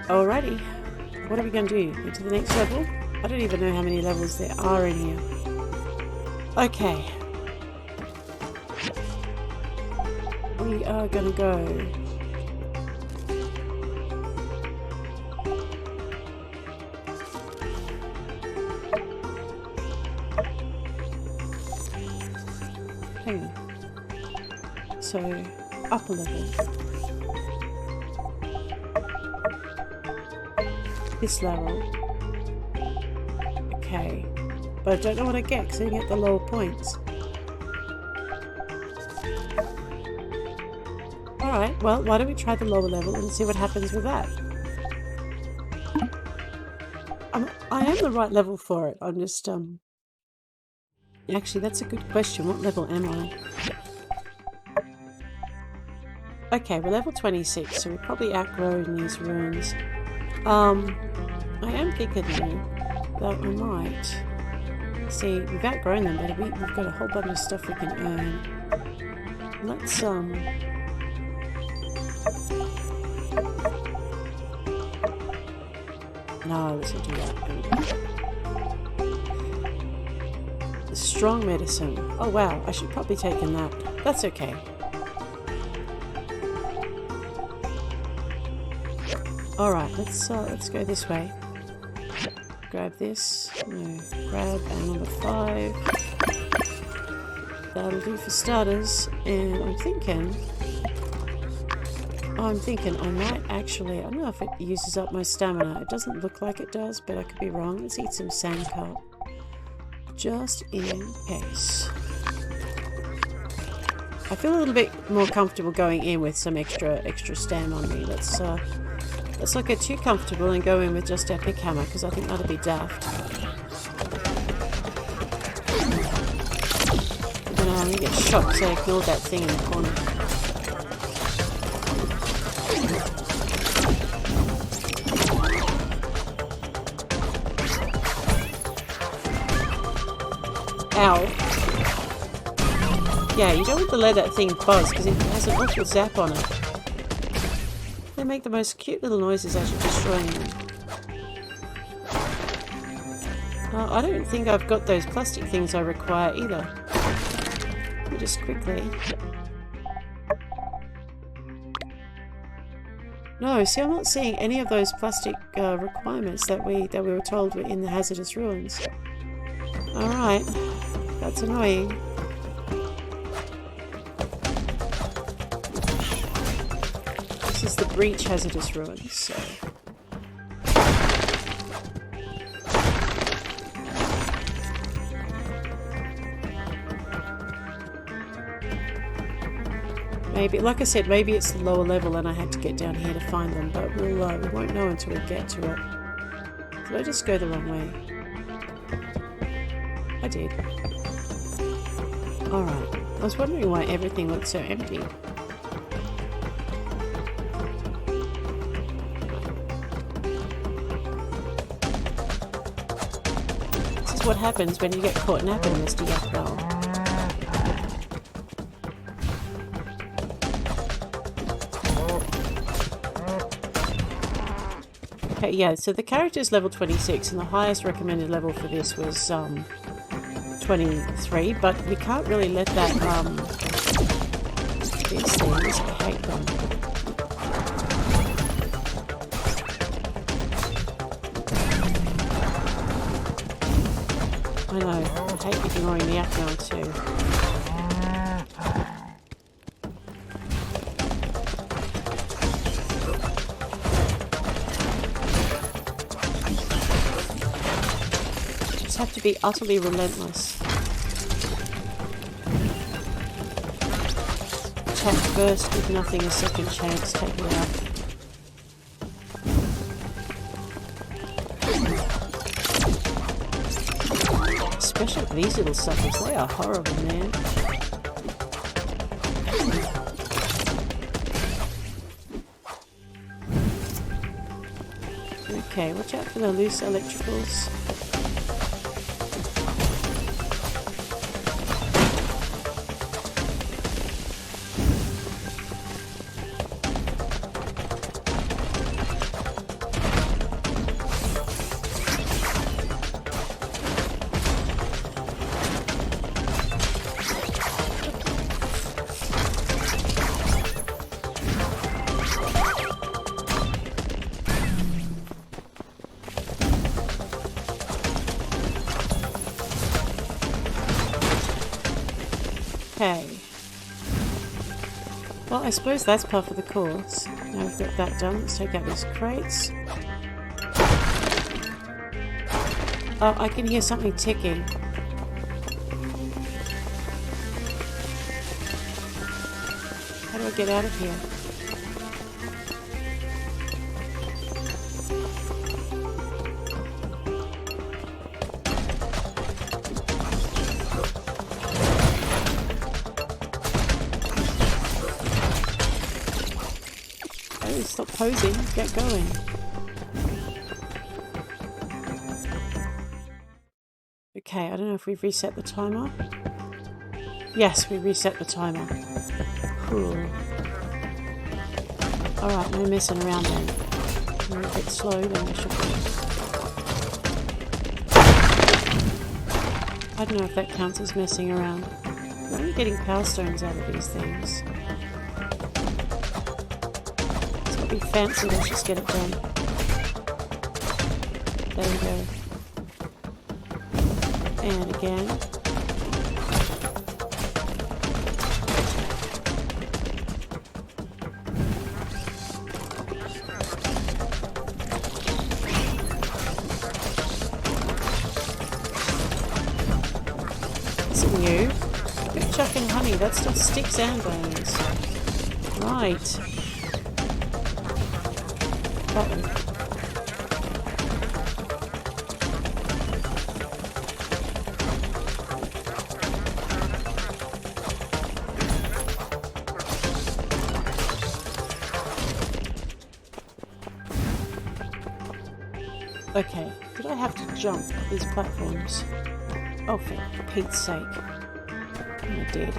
Speaker 1: Alrighty. What are we going to do? Go to the next level? I don't even know how many levels there are in here. Okay. We are going to go... Hang on. So, upper level. This level. Okay. But I don't know what I get because I didn't get the lower points. Alright, well, why don't we try the lower level and see what happens with that? I am the right level for it. I'm just, Actually, that's a good question. What level am I? Okay, we're level 26, so we've probably outgrown these ruins. I am thinking though that I might... See, we've outgrown them, but we've got a whole bunch of stuff we can earn. Let's, No, let's not do that. The strong medicine. Oh wow, I should probably take in that. That's okay. Alright, let's go this way. Grab this. No, grab and number 5. That'll do for starters. And I'm thinking I might actually... I don't know if it uses up my stamina. It doesn't look like it does, but I could be wrong. Let's eat some sandcarp. Just in case. I feel a little bit more comfortable going in with some extra stam on me. Let's not get too comfortable and go in with just our pick hammer, because I think that'll be daft. And I'm gonna get shot, so I ignored that thing in the corner. Ow. Yeah, you don't want to let that thing buzz because it has an awful zap on it. They make the most cute little noises as you're destroying them. I don't think I've got those plastic things I require either. Let me just quickly... No, see, I'm not seeing any of those plastic requirements that we were told were in the hazardous ruins. Alright, that's annoying. This is the breach hazardous ruins, so... Maybe, like I said, maybe it's the lower level and I had to get down here to find them, but we won't know until we get to it. Did I just go the wrong way? I did. Alright. I was wondering why everything looked so empty. This is what happens when you get caught napping, Mr. Yuckbell. Okay, yeah, so the character is level 26 and the highest recommended level for this was 23, but we can't really let that these things, I hate them. I know, I hate ignoring the Akron too. Have to be utterly relentless. Attack first, give nothing a second chance, take it out. Especially these little suckers, they are horrible, man. Okay, watch out for the loose electricals. Okay. Well, I suppose that's par for the course. Now we've got that done. Let's take out these crates. Oh, I can hear something ticking. How do I get out of here? Oh, stop posing. Get going. Okay, I don't know if we've reset the timer. Yes, we reset the timer. Cool. Alright, no messing around then. We're a bit slow, then we should be. I don't know if that counts as messing around. We're only getting power stones out of these things. It's gotta be fancy, let's just get it done. There we go. And again. You. You're chucking honey, that's just sticks and bones. Right. Uh-oh. Okay, did I have to jump these platforms? Oh, for Pete's sake. I did.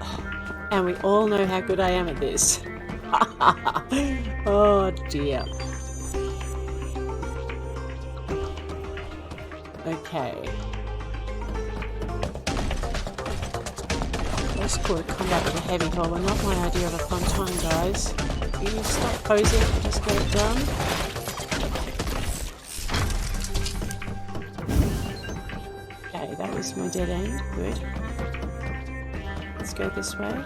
Speaker 1: Oh, and we all know how good I am at this. Oh dear. Okay. Let's call it combat with a heavy hollow. Not my idea of a fun time, guys. You stop posing and just get it done. Okay, that was my dead end. Good. Let's go this way.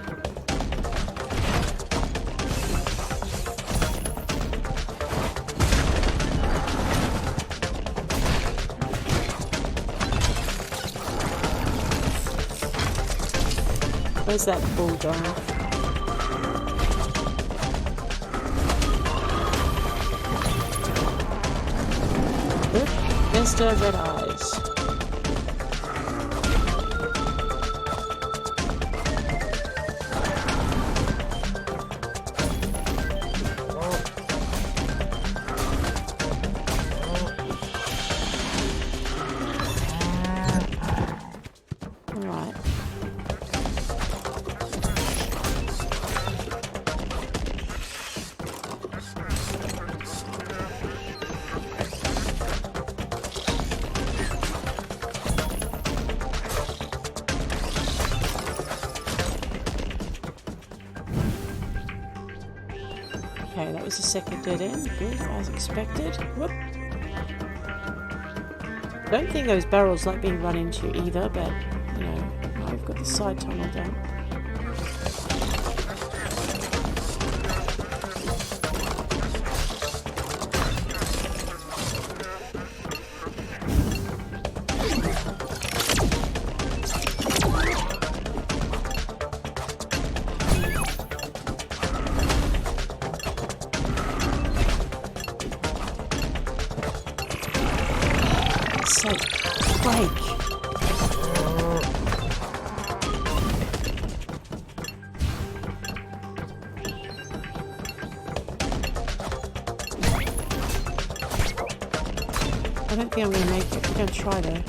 Speaker 1: Where's that bull going? Mr. Red Eyes. Alright. Okay, that was the second dead end. Good, as expected. Whoop. Don't think those barrels like being run into either, but, you know, I've got the side tunnel done. Break. I don't think I'm going to make it. We're going to try though.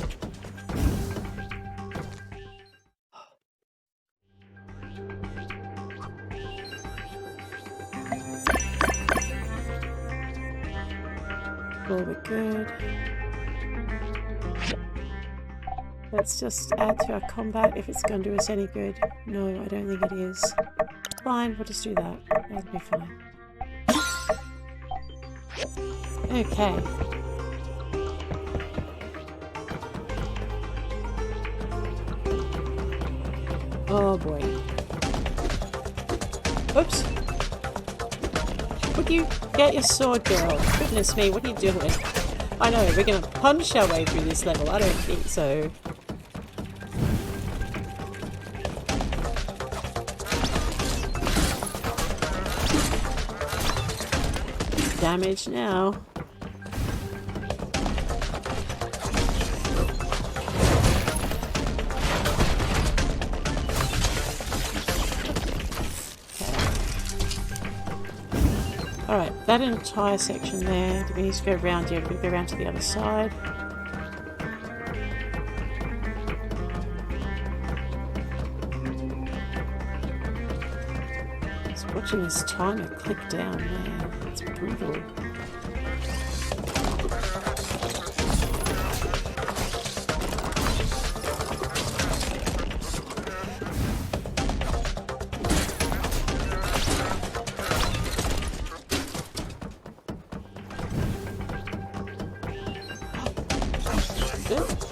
Speaker 1: Oh, we're good. Let's just add to our combat if it's going to do us any good. No, I don't think it is. Fine, we'll just do that. That'll be fine. Okay. Oh boy. Oops. Would you get your sword, girl? Goodness me, what are you doing? I know, we're gonna punch our way through this level. I don't think so. Damage now. Alright, that entire section there. Do we need to go around here? Do we go around to the other side? Just watching this timer click down, man. It's brutal.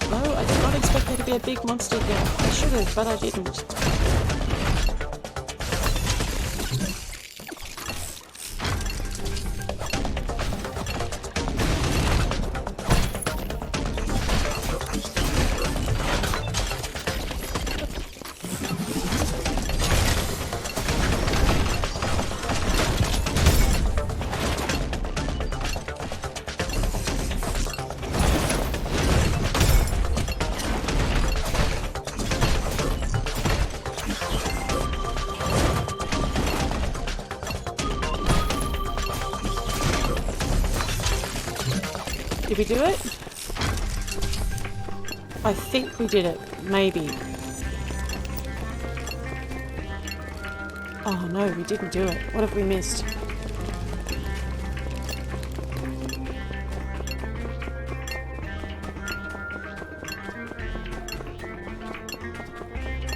Speaker 1: No, I did not expect there to be a big monster here. I should have, but I didn't. Did we do it? I think we did it. Maybe. Oh no, we didn't do it. What have we missed?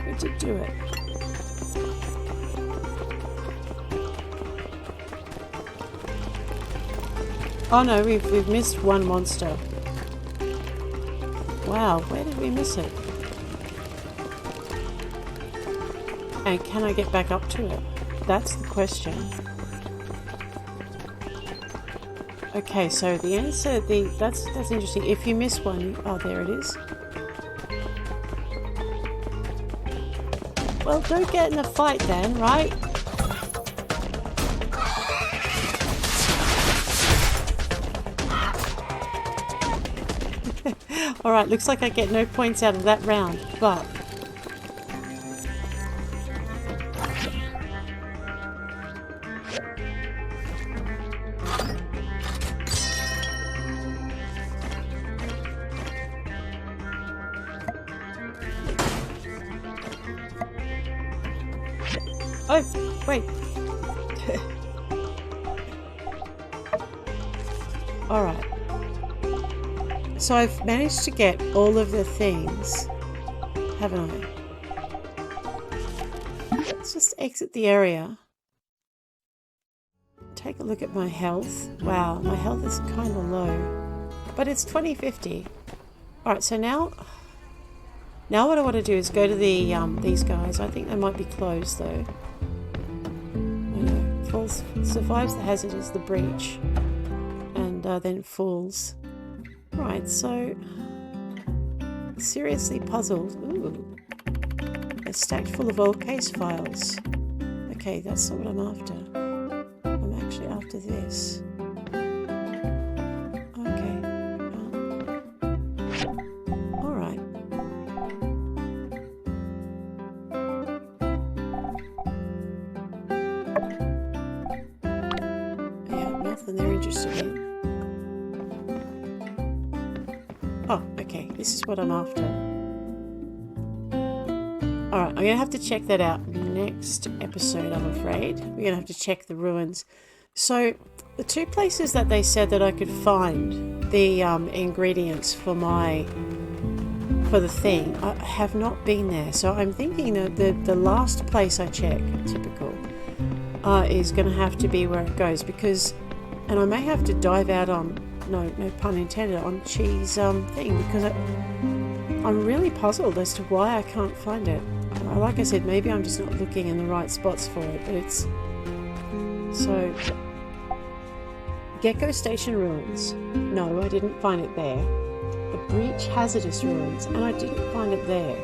Speaker 1: We did do it. Oh no, we've missed one monster. Wow, where did we miss it? And can I get back up to it? That's the question. Okay, so the answer, that's interesting. If you miss one, oh, there it is. Well, don't get in a fight then, right? Alright, looks like I get no points out of that round, but... Oh, wait. Alright. So I've managed to get all of the things, haven't I? Let's just exit the area. Take a look at my health. Wow, my health is kind of low. But it's 2050. Alright, so now what I want to do is go to the these guys. I think they might be closed though. I know. Falls, survives the hazard is the breach. And then falls. Right, so seriously puzzled. Ooh, they're stacked full of old case files. Okay, that's not what I'm after. I'm actually after this. Okay. All right. Yeah, nothing they're interested in. Oh, okay. This is what I'm after. Alright, I'm going to have to check that out next episode, I'm afraid. We're going to have to check the ruins. So, the two places that they said that I could find the ingredients for the thing, I have not been there. So I'm thinking that the last place I check, typical, is going to have to be where it goes. Because, and I may have to dive out on... No pun intended, on Chi's thing, because I'm really puzzled as to why I can't find it. Like I said, maybe I'm just not looking in the right spots for it, but it's... So... Gecko Station ruins. No, I didn't find it there. The Breach Hazardous ruins, and I didn't find it there.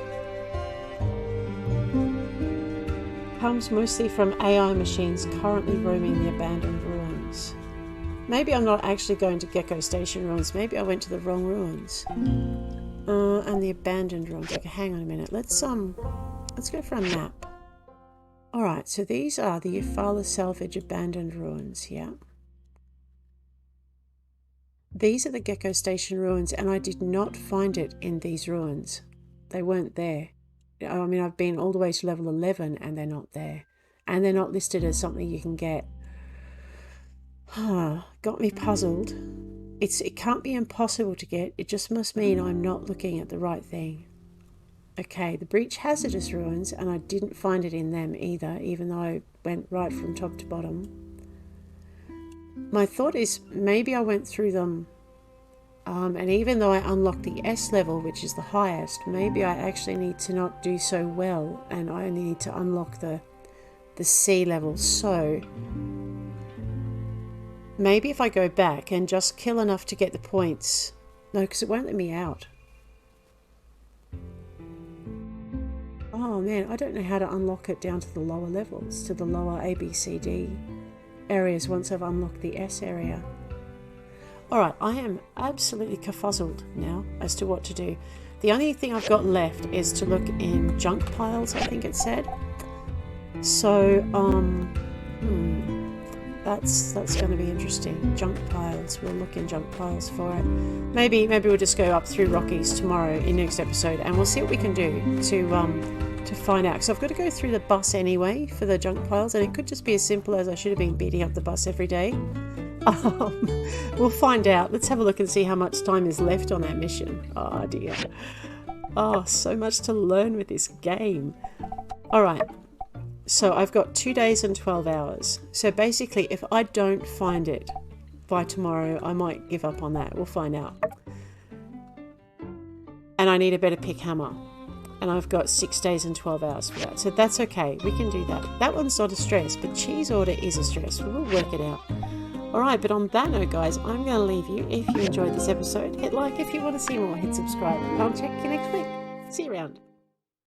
Speaker 1: Comes mostly from AI machines currently roaming the abandoned ruins. Maybe I'm not actually going to Gecko Station ruins. Maybe I went to the wrong ruins. And the abandoned ruins. Okay, hang on a minute. Let's go for a map. Alright, so these are the Eufaula Salvage abandoned ruins, yeah. These are the Gecko Station ruins, and I did not find it in these ruins. They weren't there. I mean, I've been all the way to level 11 and they're not there. And they're not listed as something you can get. Got me puzzled. It can't be impossible to get. It just must mean I'm not looking at the right thing. Okay, the Breach Hazardous ruins, and I didn't find it in them either, even though I went right from top to bottom. My thought is maybe I went through them, and even though I unlocked the S level, which is the highest, maybe I actually need to not do so well, and I only need to unlock the C level. So maybe if I go back and just kill enough to get the points. No, because it won't let me out. Oh man, I don't know how to unlock it down to the lower levels, to the lower A, B, C, D areas once I've unlocked the S area. Alright, I am absolutely kerfuzzled now as to what to do. The only thing I've got left is to look in junk piles, I think it said. So, that's going to be interesting. Junk piles, we'll look in junk piles for it. Maybe we'll just go up through Rockies tomorrow in next episode, and we'll see what we can do to find out. Because I've got to go through the bus anyway for the junk piles, and it could just be as simple as I should have been beating up the bus every day. We'll find out. Let's have a look and see how much time is left on that mission. Oh dear. Oh, so much to learn with this game. Alright. So I've got 2 days and 12 hours. So basically, if I don't find it by tomorrow, I might give up on that. We'll find out. And I need a better pick hammer. And I've got 6 days and 12 hours for that. So that's okay. We can do that. That one's not a stress, but cheese order is a stress. We'll work it out. Alright, but on that note, guys, I'm going to leave you. If you enjoyed this episode, hit like. If you want to see more, hit subscribe. I'll check you next week. See you around.